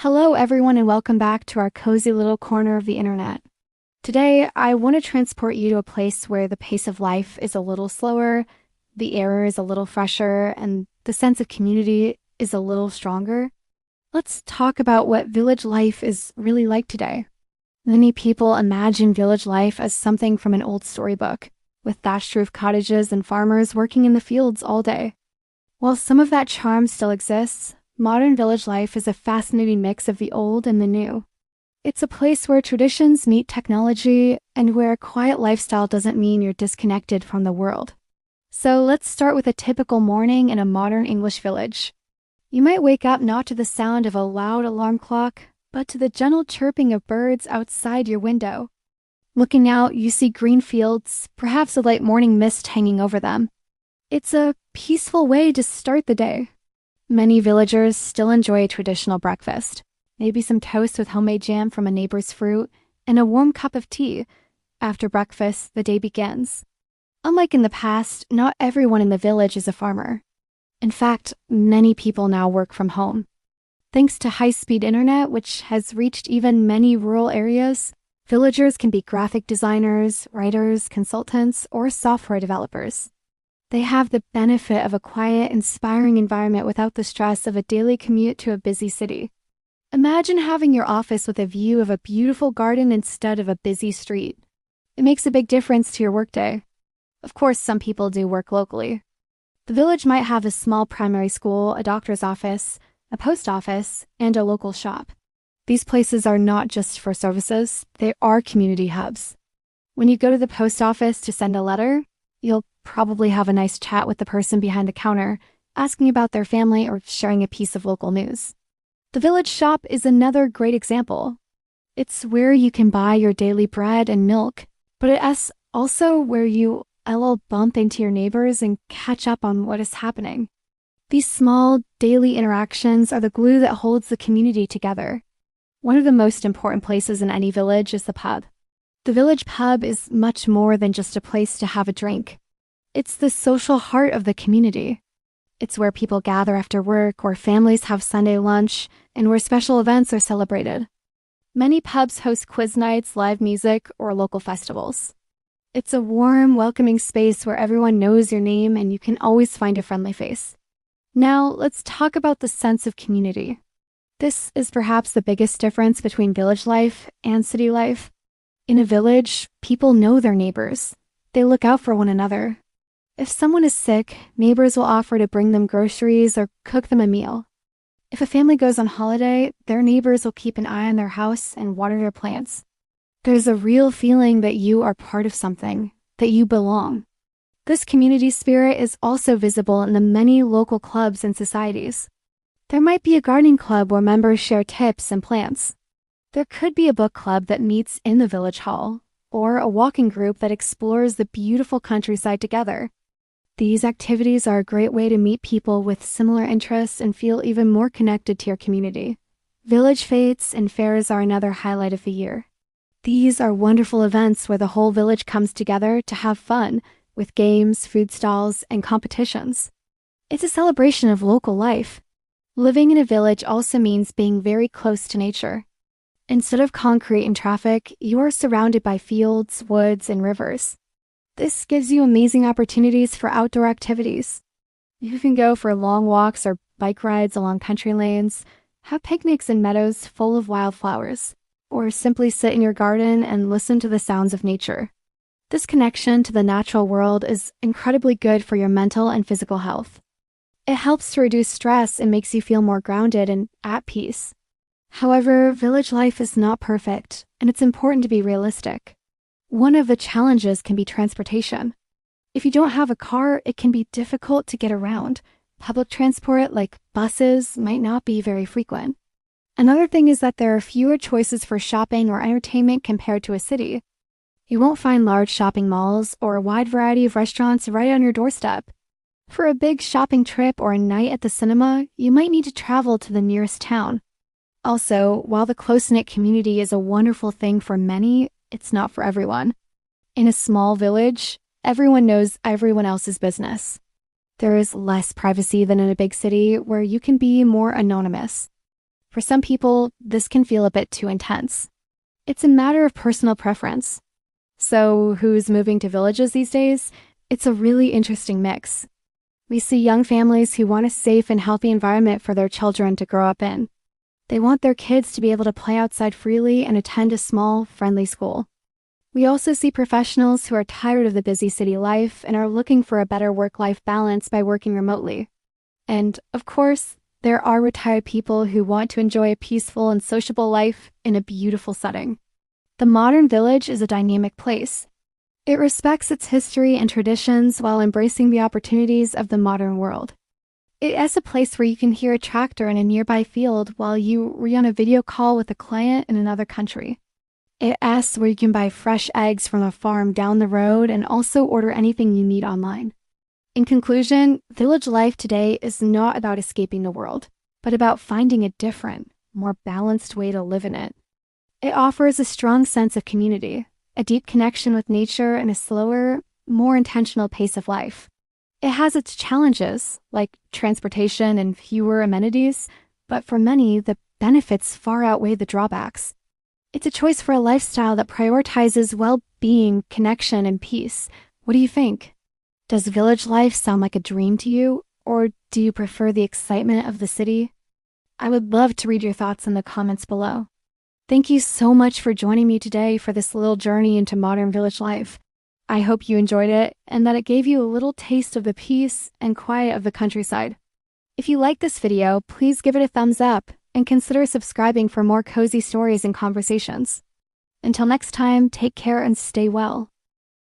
Hello, everyone, and welcome back to our cozy little corner of the internet. Today, I want to transport you to a place where the pace of life is a little slower, the air is a little fresher, and the sense of community is a little stronger. Let's talk about what village life is really like today. Many people imagine village life as something from an old storybook, with thatched roof cottages and farmers working in the fields all day. While some of that charm still exists, modern village life is a fascinating mix of the old and the new. It's a place where traditions meet technology and where a quiet lifestyle doesn't mean you're disconnected from the world. So let's start with a typical morning in a modern English village. You might wake up not to the sound of a loud alarm clock, but to the gentle chirping of birds outside your window. Looking out, you see green fields, perhaps a light morning mist hanging over them. It's a peaceful way to start the day. Many villagers still enjoy a traditional breakfast, maybe some toast with homemade jam from a neighbor's fruit, and a warm cup of tea. After breakfast, the day begins. Unlike in the past, not everyone in the village is a farmer. In fact, many people now work from home. Thanks to high-speed internet, which has reached even many rural areas, villagers can be graphic designers, writers, consultants, or software developers. They have the benefit of a quiet, inspiring environment without the stress of a daily commute to a busy city. Imagine having your office with a view of a beautiful garden instead of a busy street. It makes a big difference to your workday. Of course, some people do work locally. The village might have a small primary school, a doctor's office, a post office, and a local shop. These places are not just for services, they are community hubs. When you go to the post office to send a letter, you'll probably have a nice chat with the person behind the counter, asking about their family or sharing a piece of local news. The village shop is another great example. It's where you can buy your daily bread and milk, but it's also where you bump into your neighbors and catch up on what is happening. These small, daily interactions are the glue that holds the community together. One of the most important places in any village is the pub. The village pub is much more than just a place to have a drink. It's the social heart of the community. It's where people gather after work, where families have Sunday lunch, and where special events are celebrated. Many pubs host quiz nights, live music, or local festivals. It's a warm, welcoming space where everyone knows your name and you can always find a friendly face. Now, let's talk about the sense of community. This is perhaps the biggest difference between village life and city life. In a village, people know their neighbors. They look out for one another. If someone is sick, neighbors will offer to bring them groceries or cook them a meal. If a family goes on holiday, their neighbors will keep an eye on their house and water their plants. There's a real feeling that you are part of something, that you belong. This community spirit is also visible in the many local clubs and societies. There might be a gardening club where members share tips and plants. There could be a book club that meets in the village hall, or a walking group that explores the beautiful countryside together. These activities are a great way to meet people with similar interests and feel even more connected to your community. Village fetes and fairs are another highlight of the year. These are wonderful events where the whole village comes together to have fun, with games, food stalls, and competitions. It's a celebration of local life. Living in a village also means being very close to nature. Instead of concrete and traffic, you are surrounded by fields, woods, and rivers. This gives you amazing opportunities for outdoor activities. You can go for long walks or bike rides along country lanes, have picnics in meadows full of wildflowers, or simply sit in your garden and listen to the sounds of nature. This connection to the natural world is incredibly good for your mental and physical health. It helps to reduce stress and makes you feel more grounded and at peace. However, village life is not perfect, and it's important to be realistic. One of the challenges can be transportation. If you don't have a car, it can be difficult to get around. Public transport, like buses, might not be very frequent. Another thing is that there are fewer choices for shopping or entertainment compared to a city. You won't find large shopping malls or a wide variety of restaurants right on your doorstep. For a big shopping trip or a night at the cinema, you might need to travel to the nearest town. Also, while the close-knit community is a wonderful thing for many, it's not for everyone. In a small village, everyone knows everyone else's business. There is less privacy than in a big city where you can be more anonymous. For some people, this can feel a bit too intense. It's a matter of personal preference. So, who's moving to villages these days? It's a really interesting mix. We see young families who want a safe and healthy environment for their children to grow up in. They want their kids to be able to play outside freely and attend a small, friendly school. We also see professionals who are tired of the busy city life and are looking for a better work-life balance by working remotely. And, of course, there are retired people who want to enjoy a peaceful and sociable life in a beautiful setting. The modern village is a dynamic place. It respects its history and traditions while embracing the opportunities of the modern world. It is a place where you can hear a tractor in a nearby field while you are on a video call with a client in another country. It is where you can buy fresh eggs from a farm down the road and also order anything you need online. In conclusion, village life today is not about escaping the world, but about finding a different, more balanced way to live in it. It offers a strong sense of community, a deep connection with nature, and a slower, more intentional pace of life. It has its challenges, like transportation and fewer amenities, but for many, the benefits far outweigh the drawbacks. It's a choice for a lifestyle that prioritizes well-being, connection, and peace. What do you think? Does village life sound like a dream to you, or do you prefer the excitement of the city? I would love to read your thoughts in the comments below. Thank you so much for joining me today for this little journey into modern village life. I hope you enjoyed it and that it gave you a little taste of the peace and quiet of the countryside. If you liked this video, please give it a thumbs up and consider subscribing for more cozy stories and conversations. Until next time, take care and stay well.